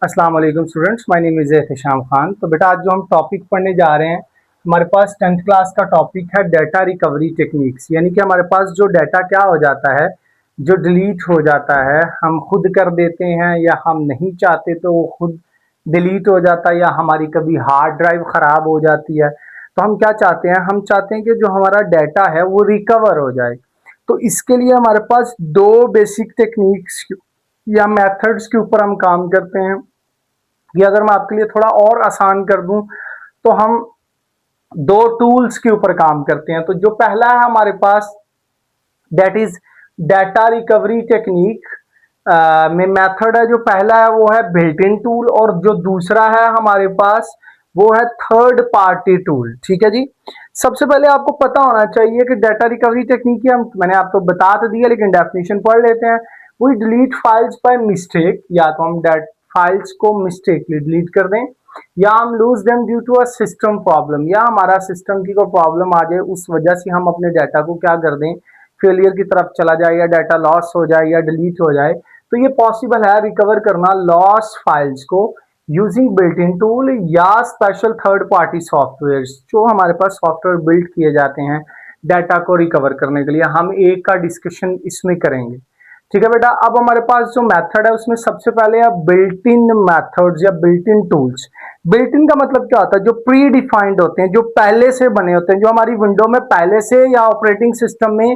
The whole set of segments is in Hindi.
अस्सलाम वालेकुम students, my name is Ehtisham Khan. तो बेटा आज जो हम टॉपिक पढ़ने जा रहे हैं, हमारे पास 10th क्लास का टॉपिक है डाटा रिकवरी टेक्निक्स। यानी कि हमारे पास जो डाटा क्या हो जाता है, जो डिलीट हो जाता है, हम खुद कर देते हैं या हम नहीं चाहते तो वो खुद डिलीट हो जाता है, या हमारी कभी हार्ड ड्राइव ख़राब हो जाती है। तो हम क्या चाहते हैं, हम चाहते हैं कि जो हमारा डाटा है वो रिकवर हो जाए। तो इसके लिए हमारे पास दो बेसिक टेक्निक्स या मेथड्स के ऊपर हम काम करते हैं। ये अगर मैं आपके लिए थोड़ा और आसान कर दूं तो हम दो टूल्स के ऊपर काम करते हैं। तो जो पहला है हमारे पास, that is data recovery technique में मेथड है। जो पहला है वो है बिल्ट इन टूल, और जो दूसरा है हमारे पास वो है थर्ड पार्टी टूल। ठीक है जी। सबसे पहले आपको पता होना चाहिए कि डाटा रिकवरी टेक्निक हम मैंने आपको बता तो दिया, लेकिन डेफिनेशन पढ़ लेते हैं। We delete files by mistake, या तो हम फाइल्स को मिस्टेकली डिलीट कर दें, या हम lose them due to a system problem, या हमारा सिस्टम की कोई प्रॉब्लम आ जाए, उस वजह से हम अपने डाटा को क्या कर दें, फेलियर की तरफ चला जाए, या डाटा लॉस हो जाए या डिलीट हो जाए। तो ये पॉसिबल है रिकवर करना लॉस फाइल्स को यूजिंग बिल्ट इन टूल या स्पेशल थर्ड पार्टी सॉफ्टवेयर, जो हमारे पास सॉफ्टवेयर बिल्ड किए जाते हैं डाटा को रिकवर करने के लिए। हम एक का डिस्कशन इसमें करेंगे। ठीक है बेटा। अब हमारे पास जो मेथड है उसमें सबसे पहले है बिल्ट इन मेथड्स या built in tools. Built in का मतलब क्या होता है, जो प्री डिफाइंड होते हैं, जो पहले से बने होते हैं, जो हमारी विंडो में पहले से या ऑपरेटिंग सिस्टम में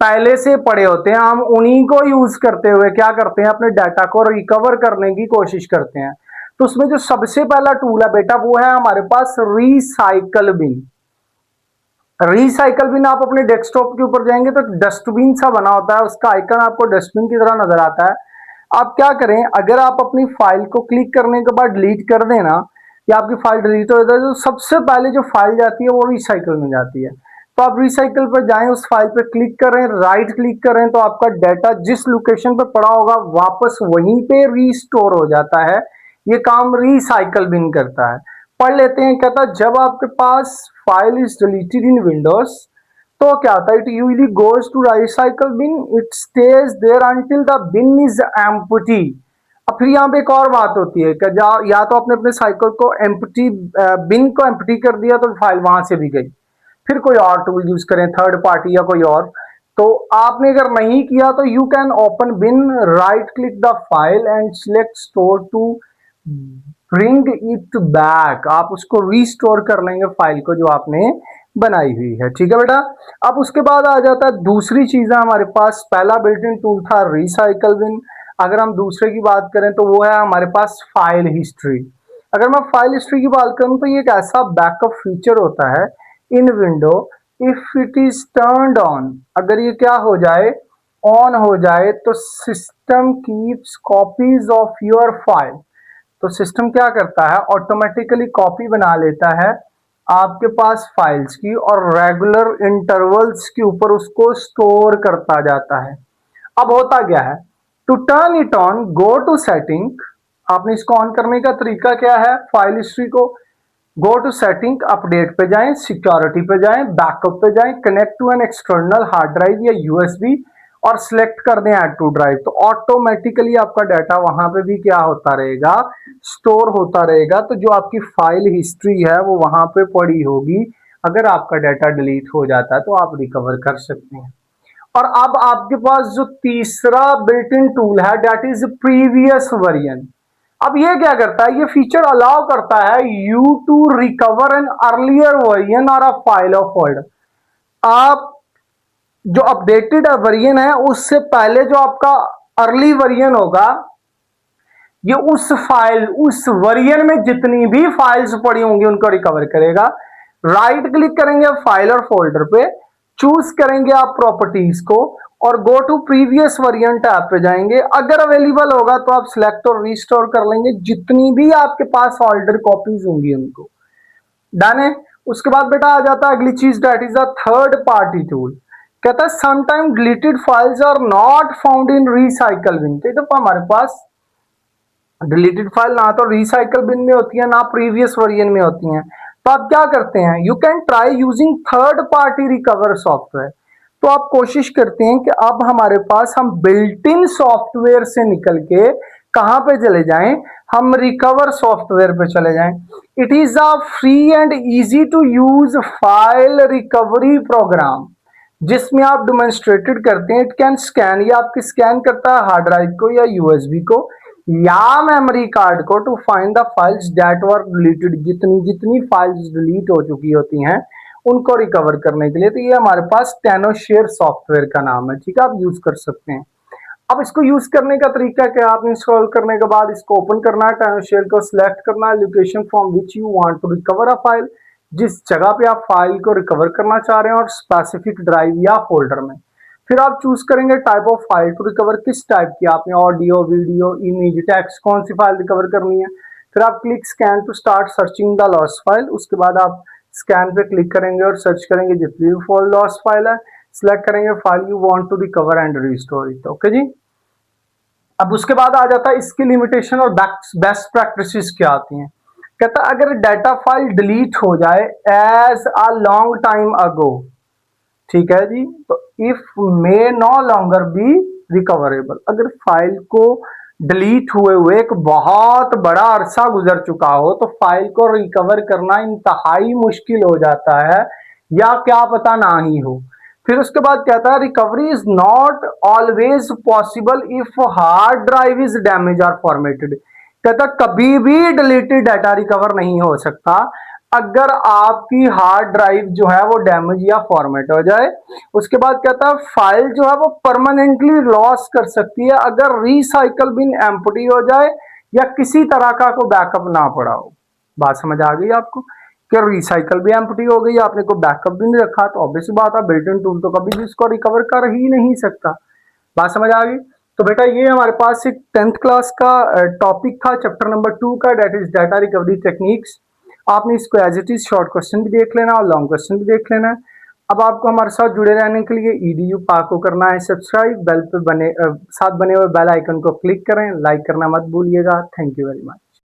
पहले से पड़े होते हैं। हम उन्हीं को यूज करते हुए क्या करते हैं, अपने डाटा को रिकवर करने की कोशिश करते हैं। तो उसमें जो सबसे पहला टूल है बेटा वो है हमारे पास रिसाइकल बिन। रिसाइकल बिन आप अपने डेस्कटॉप के ऊपर जाएंगे तो डस्टबिन सा बना होता है, उसका आइकन आपको डस्टबिन की तरह नजर आता है। आप क्या करें, अगर आप अपनी फाइल को क्लिक करने के बाद डिलीट कर देना, या आपकी फाइल डिलीट हो जाती है, तो सबसे पहले जो फाइल जाती है वो रिसाइकल में जाती है। तो आप रिसाइकल पर जाएं, उस फाइल पर क्लिक करें, राइट क्लिक करें, तो आपका डाटा जिस लोकेशन पर पड़ा होगा वापस वहीं पे रीस्टोर हो जाता है। ये काम रिसाइकल बिन करता है। पढ़ लेते हैं। कहता है जब आपके पास file is deleted in Windows, तो क्या होता है, it usually goes to recycle bin, it stays there until the bin is empty. अब फिर यहाँ पे एक और बात होती है कि या तो आपने अपने साइकिल को एम्प्टी बिन को एम्प्टी कर दिया तो फाइल वहां से भी गई, फिर कोई और टूल यूज करें, थर्ड पार्टी या कोई और। तो आपने अगर नहीं किया तो you can open bin, right click the file and select store to bring it back. आप उसको रीस्टोर कर लेंगे फाइल को जो आपने बनाई हुई है। ठीक है बेटा। अब उसके बाद आ जाता है दूसरी चीज है हमारे पास। पहला बिल्ट इन टूल था रिसाइकल बिन। अगर हम दूसरे की बात करें तो वो है हमारे पास फाइल हिस्ट्री। अगर मैं फाइल हिस्ट्री की बात करूं तो ये एक ऐसा बैकअप फीचर होता है इन window, if it is turned on, अगर ये क्या हो जाए, ऑन हो जाए, तो system keeps copies of your file. तो सिस्टम क्या करता है, ऑटोमेटिकली कॉपी बना लेता है आपके पास फाइल्स की, और रेगुलर इंटरवल्स के ऊपर उसको स्टोर करता जाता है। अब होता क्या है, to turn it on go to setting. आपने इसको ऑन करने का तरीका क्या है, फाइल हिस्ट्री को गो टू सेटिंग, अपडेट पे जाएं, सिक्योरिटी पे जाएं, बैकअप पे जाएं, connect to an external hard drive या यूएसबी, और सिलेक्ट कर दें ऐड टू ड्राइव। तो ऑटोमेटिकली आपका डाटा वहां पे भी क्या होता रहेगा, स्टोर होता रहेगा। तो जो आपकी फाइल हिस्ट्री है वो वहां पे पड़ी होगी। अगर आपका डाटा डिलीट हो जाता है तो आप रिकवर कर सकते हैं। और अब आपके पास जो तीसरा बिल्ट इन टूल है, दैट इज प्रीवियस वर्जन। अब ये क्या करता है, ये फीचर अलाउ करता है you to recover an earlier version और अ फाइल ऑफ फोल्डर। आप जो अपडेटेड वर्जन है उससे पहले जो आपका अर्ली वर्जन होगा, ये उस फाइल, उस वर्जन में जितनी भी फाइल्स पड़ी होंगी उनको रिकवर करेगा। राइट क्लिक करेंगे फाइल और फोल्डर पे, चूज करेंगे आप प्रॉपर्टीज को, और go to previous version tab पे जाएंगे। अगर अवेलेबल होगा तो आप सिलेक्ट और रीस्टोर कर लेंगे जितनी भी आपके पास ऑल्डर कॉपीज होंगी उनको। डन है। उसके बाद बेटा आ जाता है अगली चीज, that is a third party tool. कहता है sometime deleted files are not found in recycle bin. तो हमारे पास डिलीटेड फाइल ना तो रिसाइकल बिन में होती है ना प्रीवियस वर्जन में होती हैं। तो आप क्या करते हैं, you can try using third party recover software. तो आप कोशिश करते हैं कि अब हमारे पास हम बिल्ट इन सॉफ्टवेयर से निकल के कहां पे चले जाएं, हम रिकवर सॉफ्टवेयर पे चले जाएं। It is a free and easy to use file recovery program जिसमें आप डेमोन्स्ट्रेटेड करते हैं। इट कैन स्कैन, ये आपकी स्कैन करता है हार्ड ड्राइव को या यूएसबी को या मेमोरी कार्ड को to find the files that were deleted, जितनी जितनी फाइल्स डिलीट हो चुकी होती हैं उनको रिकवर करने के लिए। तो ये हमारे पास टेनोशेयर सॉफ्टवेयर का नाम है, ठीक है, आप यूज कर सकते हैं। अब इसको यूज करने का तरीका क्या, आप इंस्टॉल करने के बाद इसको ओपन करना है, टेनोशेयर को सिलेक्ट करना है, location from which you want to recover a file, जिस जगह पे आप फाइल को रिकवर करना चाह रहे हैं और स्पेसिफिक ड्राइव या फोल्डर में। फिर आप चूज करेंगे type of file to recover, किस टाइप की आपने ऑडियो, वीडियो, इमेज, टेक्स्ट, कौन सी फाइल रिकवर करनी है। फिर आप click scan to start searching the lost file, उसके बाद आप स्कैन पे क्लिक करेंगे और सर्च करेंगे जितनी भी फॉल लॉस्ट फाइल है, सिलेक्ट करेंगे file you want to recover and restore it. Okay जी। अब उसके बाद आ जाता है इसकी लिमिटेशन और बेस्ट प्रैक्टिसेस क्या आती हैं। कहता है अगर डाटा फाइल डिलीट हो जाए as a long time ago, ठीक है जी, तो if may no longer be recoverable, अगर फाइल को डिलीट हुए हुए एक बहुत बड़ा अरसा गुजर चुका हो तो फाइल को रिकवर करना इंतहाई मुश्किल हो जाता है या क्या पता ना ही हो। फिर उसके बाद कहता है recovery is not always possible if hard drive is damage और फॉर्मेटेड। कहता कभी भी डिलीटेड डाटा रिकवर नहीं हो सकता अगर आपकी हार्ड ड्राइव जो है वो डैमेज या फॉर्मेट हो जाए। उसके बाद कहता है फाइल जो है वो परमानेंटली लॉस कर सकती है अगर रिसाइकल बिन एम्प्टी हो जाए या किसी तरह का कोई बैकअप ना पड़ा हो। बात समझ आ गई आपको कि रिसाइकल भी एम्प्टी हो गई, आपने कोई बैकअप भी नहीं रखा, तो ऑब्वियस बात है बिल्ट इन टूल तो कभी भी इसको रिकवर कर ही नहीं सकता। बात समझ आ गई। तो बेटा ये हमारे पास एक 10th क्लास का टॉपिक था चैप्टर नंबर 2 का, that is data recovery techniques. आपने इसको as it is short question भी देख लेना और लॉन्ग क्वेश्चन भी देख लेना है। अब आपको हमारे साथ जुड़े रहने के लिए EDU पाक को करना है सब्सक्राइब, बेल पे साथ बने हुए बेल आइकन को क्लिक करें, लाइक करना मत भूलिएगा। Thank you very much.